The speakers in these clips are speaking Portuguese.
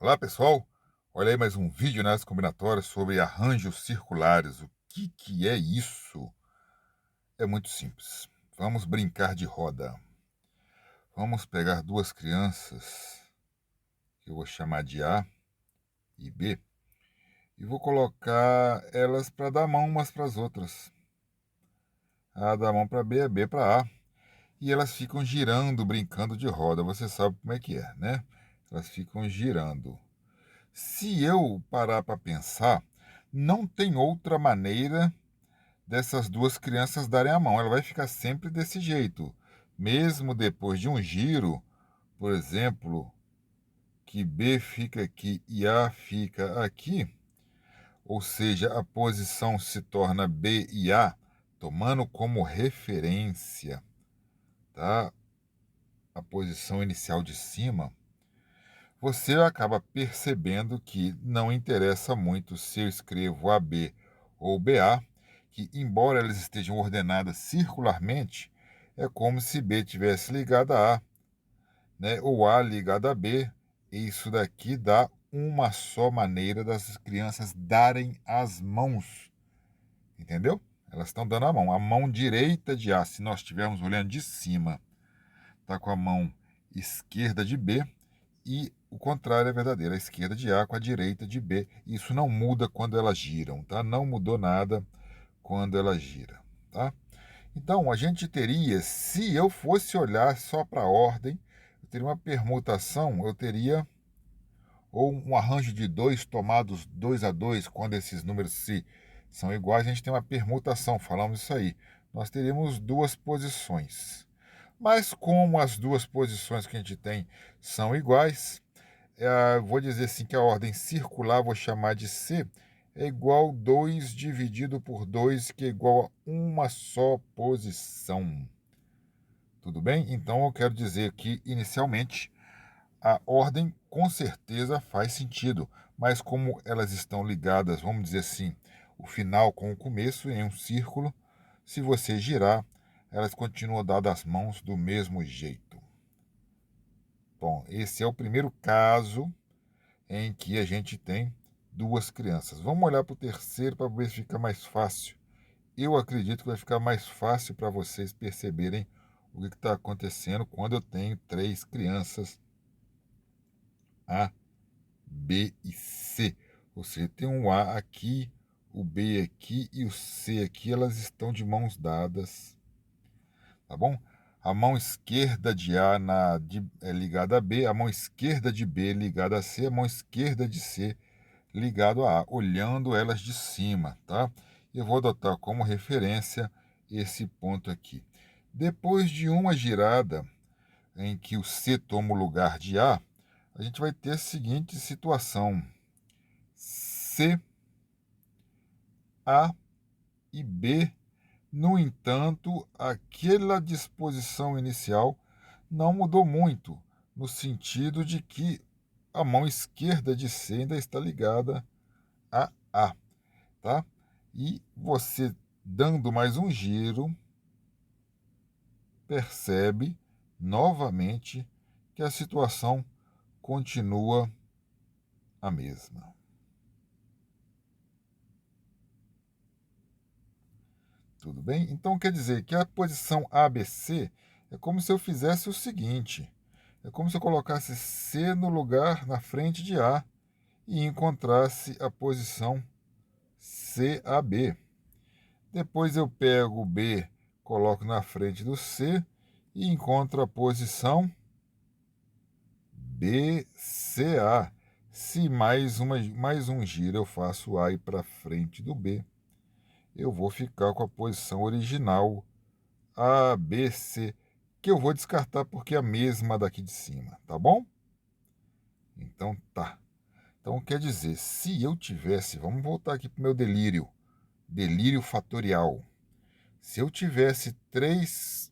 Olá pessoal, olha aí mais um vídeo nas combinatórias sobre arranjos circulares. O que é isso? É muito simples. Vamos brincar de roda. Vamos pegar duas crianças, que eu vou chamar de A e B, e vou colocar elas para dar mão umas para as outras. A dá mão para B, a B para A. E elas ficam girando, brincando de roda. Você sabe como é que é, né? Elas ficam girando. Se eu parar para pensar, não tem outra maneira dessas duas crianças darem a mão. Ela vai ficar sempre desse jeito. Mesmo depois de um giro, por exemplo, que B fica aqui e A fica aqui, ou seja, a posição se torna B e A, tomando como referência, tá, a posição inicial de cima, você acaba percebendo que não interessa muito se eu escrevo AB ou BA, que embora elas estejam ordenadas circularmente, é como se B tivesse ligado a A, né, ou A ligado a B, e isso daqui dá uma só maneira das crianças darem as mãos, entendeu? Elas estão dando a mão direita de A, se nós estivermos olhando de cima, está com a mão esquerda de B, e o contrário é verdadeiro, a esquerda de A com a direita de B. Isso não muda quando elas giram, tá? Não mudou nada quando ela gira, tá? Então, a gente teria, se eu fosse olhar só para a ordem, eu teria uma permutação, eu teria ou um arranjo de dois tomados 2 a 2 quando esses números se são iguais, a gente tem uma permutação, falamos isso aí. Nós teríamos duas posições. Mas como as duas posições que a gente tem são iguais, vou dizer assim que a ordem circular, vou chamar de C, é igual 2 dividido por 2, que é igual a uma só posição. Tudo bem? Então eu quero dizer que, inicialmente, a ordem com certeza faz sentido, mas como elas estão ligadas, vamos dizer assim, o final com o começo em um círculo, se você girar, elas continuam dadas as mãos do mesmo jeito. Bom, esse é o primeiro caso em que a gente tem duas crianças. Vamos olhar para o terceiro para ver se fica mais fácil. Eu acredito que vai ficar mais fácil para vocês perceberem o que está acontecendo quando eu tenho três crianças, A, B e C. Ou seja, tem um A aqui, o B aqui e o C aqui, elas estão de mãos dadas, tá bom? A mão esquerda de A é ligada a B, a mão esquerda de B ligada a C, a mão esquerda de C ligado a A, olhando elas de cima, tá? Eu vou adotar como referência esse ponto aqui. Depois de uma girada em que o C toma o lugar de a gente vai ter a seguinte situação: C, A e B. No entanto, aquela disposição inicial não mudou muito, no sentido de que a mão esquerda de C ainda está ligada a A, tá? E você dando mais um giro, percebe novamente que a situação continua a mesma. Tudo bem? Então quer dizer que a posição ABC é como se eu fizesse o seguinte: é como se eu colocasse C no lugar na frente de A e encontrasse a posição CAB. Depois eu pego o B, coloco na frente do C e encontro a posição BCA. Se mais um giro eu faço A ir para frente do B, eu vou ficar com a posição original ABC, que eu vou descartar porque é a mesma daqui de cima, tá bom? Então tá. Então quer dizer, se eu tivesse, vamos voltar aqui para o meu delírio fatorial. Se eu tivesse três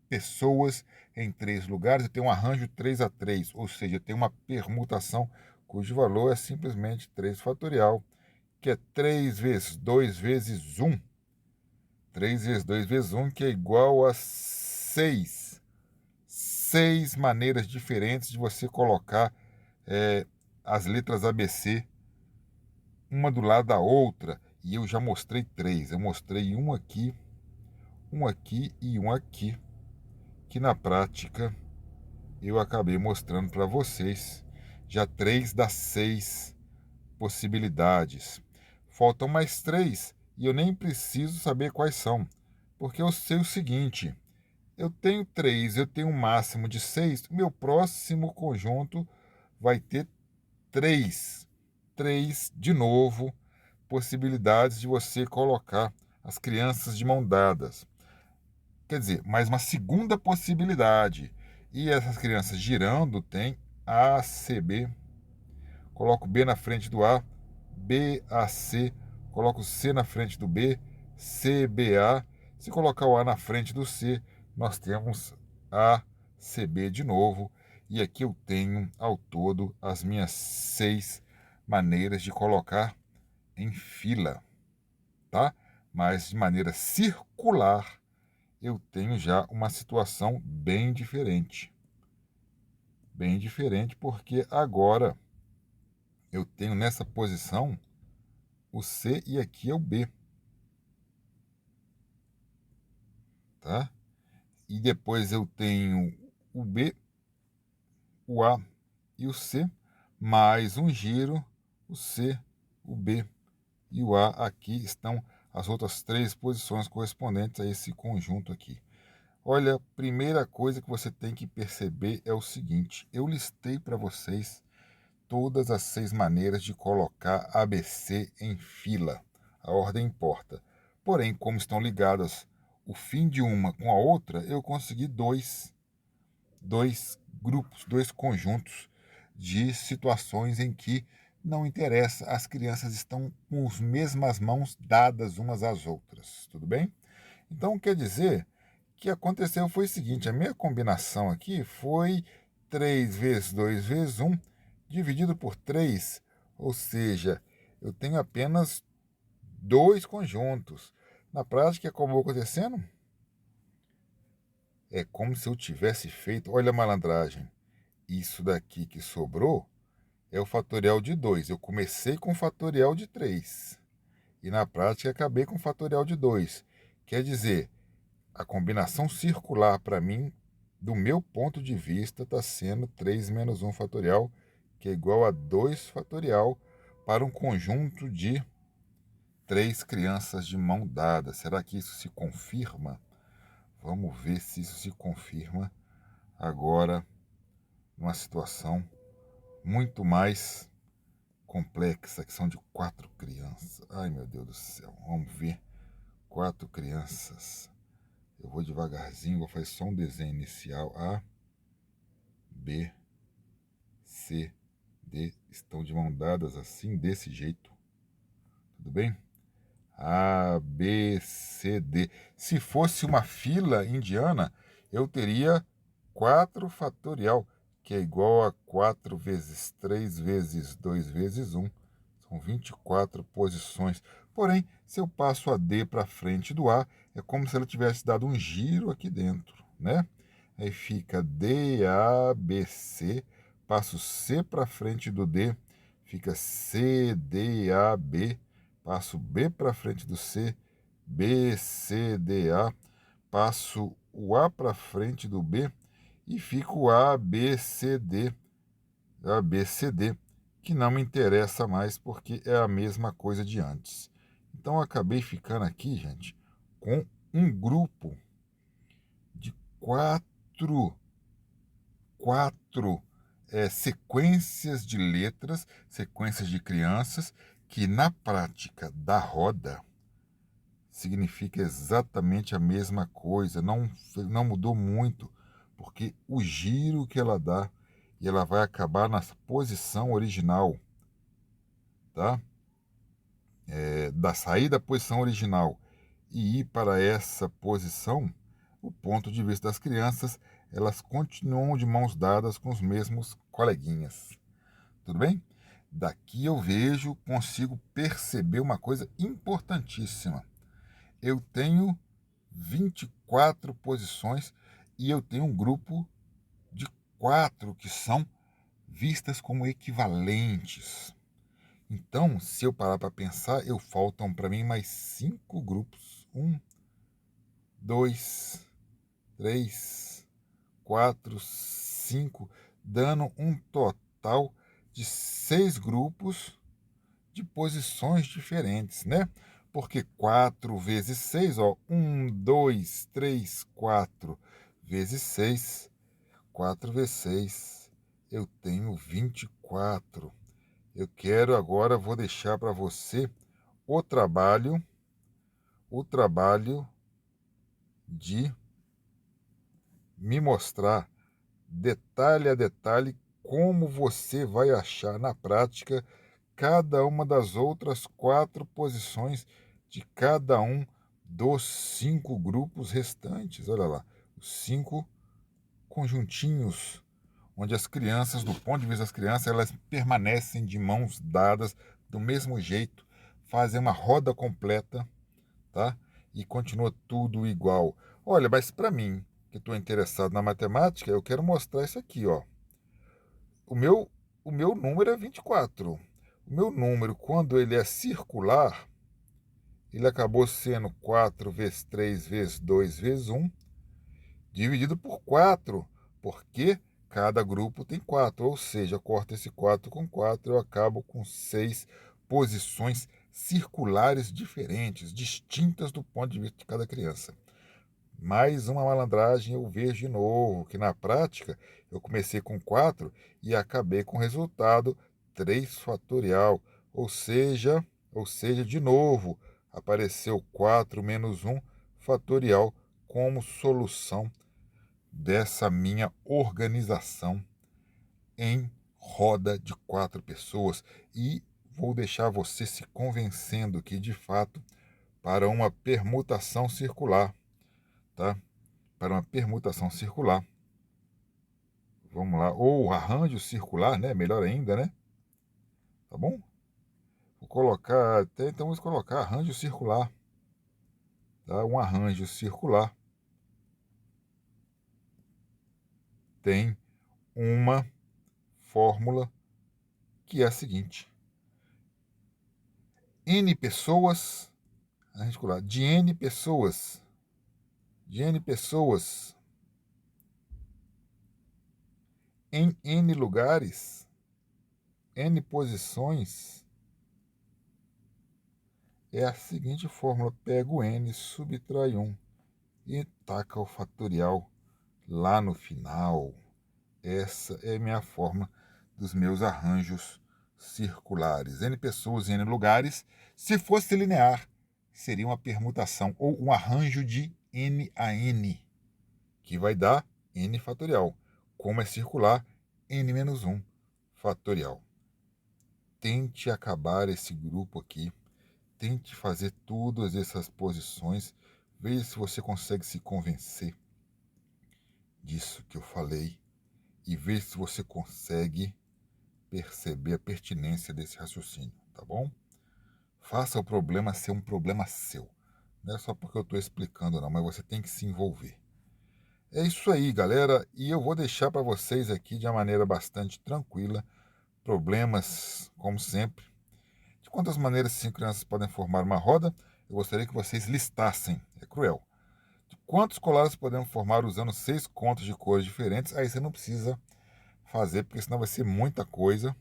pessoas em três lugares, eu tenho um arranjo 3 a 3, ou seja, eu tenho uma permutação cujo valor é simplesmente 3 fatorial, que é 3 vezes 2 vezes 1. 3 vezes 2 vezes 1, que é igual a 6. 6 maneiras diferentes de você colocar as letras ABC, uma do lado da outra, e eu já mostrei 3. Eu mostrei um aqui e um aqui, que na prática eu acabei mostrando para vocês já 3 das 6 possibilidades. Faltam mais 3 e eu nem preciso saber quais são, porque eu sei o seguinte: eu tenho 3, eu tenho um máximo de 6, o meu próximo conjunto vai ter 3. 3 de novo possibilidades de você colocar as crianças de mão dadas. Quer dizer, mais uma segunda possibilidade. E essas crianças girando tem A, C, B. Coloco B na frente do A, B, A, C. Coloco C na frente do B, C, B, A. Se colocar o A na frente do C, nós temos A, C, B de novo. E aqui eu tenho ao todo as minhas 6 maneiras de colocar em fila, tá? Mas de maneira circular eu tenho já uma situação bem diferente. Bem diferente, porque agora eu tenho nessa posição o C e aqui é o B, tá? E depois eu tenho o B, o A e o C, mais um giro, o C, o B e o A. Aqui estão as outras 3 posições correspondentes a esse conjunto aqui. Olha, a primeira coisa que você tem que perceber é o seguinte: eu listei para vocês todas as 6 maneiras de colocar ABC em fila. A ordem importa. Porém, como estão ligadas o fim de uma com a outra, eu consegui dois grupos, 2 conjuntos de situações em que não interessa, as crianças estão com as mesmas mãos dadas umas às outras. Tudo bem? Então, quer dizer que aconteceu foi o seguinte: a minha combinação aqui foi 3 vezes 2 vezes 1 dividido por 3, ou seja, eu tenho apenas 2 conjuntos. Na prática, como acontecendo? É como se eu tivesse feito, olha a malandragem, isso daqui que sobrou é o fatorial de 2. Eu comecei com o fatorial de 3 e na prática acabei com o fatorial de 2. Quer dizer, a combinação circular para mim, do meu ponto de vista, está sendo 3 menos 1 fatorial, que é igual a 2 fatorial para um conjunto de 3 crianças de mão dada. Será que isso se confirma? Vamos ver se isso se confirma agora numa situação muito mais complexa, que são de 4 crianças. Ai, meu Deus do céu. Vamos ver. 4 crianças. Eu vou devagarzinho, vou fazer só um desenho inicial. A, B, C, D. Estão de mão dadas assim, desse jeito. Tudo bem? A, B, C, D. Se fosse uma fila indiana, eu teria 4 fatorial, que é igual a 4 vezes 3 vezes 2 vezes 1. São 24 posições. Porém, se eu passo a D para frente do A, é como se ela tivesse dado um giro aqui dentro, né? Aí fica D, A, B, C. Passo C para frente do D, fica C, D, A, B. Passo B para frente do C, B, C, D, A. Passo o A para frente do B e fica o A, B, C, D. A, B, C, D, que não me interessa mais porque é a mesma coisa de antes. Então eu acabei ficando aqui, gente, com um grupo de quatro sequências de letras, sequências de crianças, que na prática da roda significa exatamente a mesma coisa, não mudou muito, porque o giro que ela dá, e ela vai acabar na posição original, tá? Da sair da posição original e ir para essa posição, o ponto de vista das crianças, elas continuam de mãos dadas com os mesmos coleguinhas. Tudo bem? Daqui eu vejo, consigo perceber uma coisa importantíssima. Eu tenho 24 posições e eu tenho um grupo de 4 que são vistas como equivalentes. Então, se eu parar para pensar, faltam para mim mais 5 grupos. 1, 2, 3, 4, 5, dando um total de 6 grupos de posições diferentes, né? Porque 4 vezes 6, ó, 1, 2, 3, 4 vezes 6, 4 vezes 6, eu tenho 24. Eu quero agora, vou deixar para você o trabalho de me mostrar detalhe a detalhe como você vai achar na prática cada uma das outras 4 posições de cada um dos 5 grupos restantes. Olha lá, os 5 conjuntinhos, onde as crianças, do ponto de vista das crianças, elas permanecem de mãos dadas do mesmo jeito, fazem uma roda completa, tá? E continua tudo igual. Olha, mas para mim, que estou interessado na matemática, eu quero mostrar isso aqui, ó. O meu, o meu número é 24. O meu número, quando ele é circular, ele acabou sendo 4 vezes 3 vezes 2 vezes 1, dividido por 4, porque cada grupo tem 4, ou seja, eu corto esse 4 com 4, eu acabo com 6 posições circulares diferentes, distintas do ponto de vista de cada criança. Mais uma malandragem eu vejo de novo, que na prática eu comecei com 4 e acabei com o resultado 3 fatorial, ou seja, de novo, apareceu 4 menos 1 fatorial como solução dessa minha organização em roda de 4 pessoas. E vou deixar você se convencendo que, de fato, para uma permutação circular, tá? Para uma permutação circular, vamos lá, ou arranjo circular, né? Melhor ainda, né? Tá bom? Vou colocar, então vamos colocar arranjo circular, tá? Um arranjo circular tem uma fórmula que é a seguinte: N pessoas, articular, de N pessoas, em N lugares, N posições, é a seguinte fórmula: pega o N, subtrai 1 e taca o fatorial lá no final. Essa é a minha forma dos meus arranjos circulares. N pessoas em N lugares. Se fosse linear, seria uma permutação ou um arranjo de N a N, que vai dar N fatorial. Como é circular, N menos 1 fatorial. Tente acabar esse grupo aqui. Tente fazer todas essas posições. Veja se você consegue se convencer disso que eu falei. E veja se você consegue perceber a pertinência desse raciocínio, tá bom? Faça o problema ser um problema seu. Não é só porque eu estou explicando, não, mas você tem que se envolver. É isso aí, galera, e eu vou deixar para vocês aqui de uma maneira bastante tranquila problemas, como sempre. De quantas maneiras 5 crianças podem formar uma roda, eu gostaria que vocês listassem. É cruel. De quantos colares podemos formar usando 6 contos de cores diferentes? Aí você não precisa fazer, porque senão vai ser muita coisa,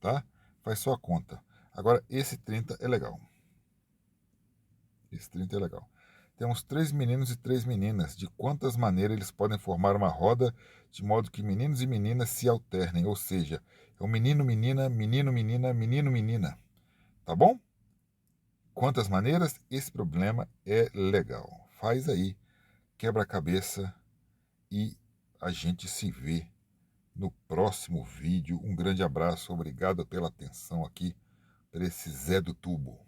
tá? Faz só a conta. Agora, esse 30 é legal. Esse 30 é legal. Temos 3 meninos e 3 meninas. De quantas maneiras eles podem formar uma roda de modo que meninos e meninas se alternem? Ou seja, é um menino, menina, menino, menina, menino, menina. Tá bom? Quantas maneiras? Esse problema é legal. Faz aí, quebra a cabeça e a gente se vê no próximo vídeo. Um grande abraço, obrigado pela atenção aqui para esse Zé do Tubo.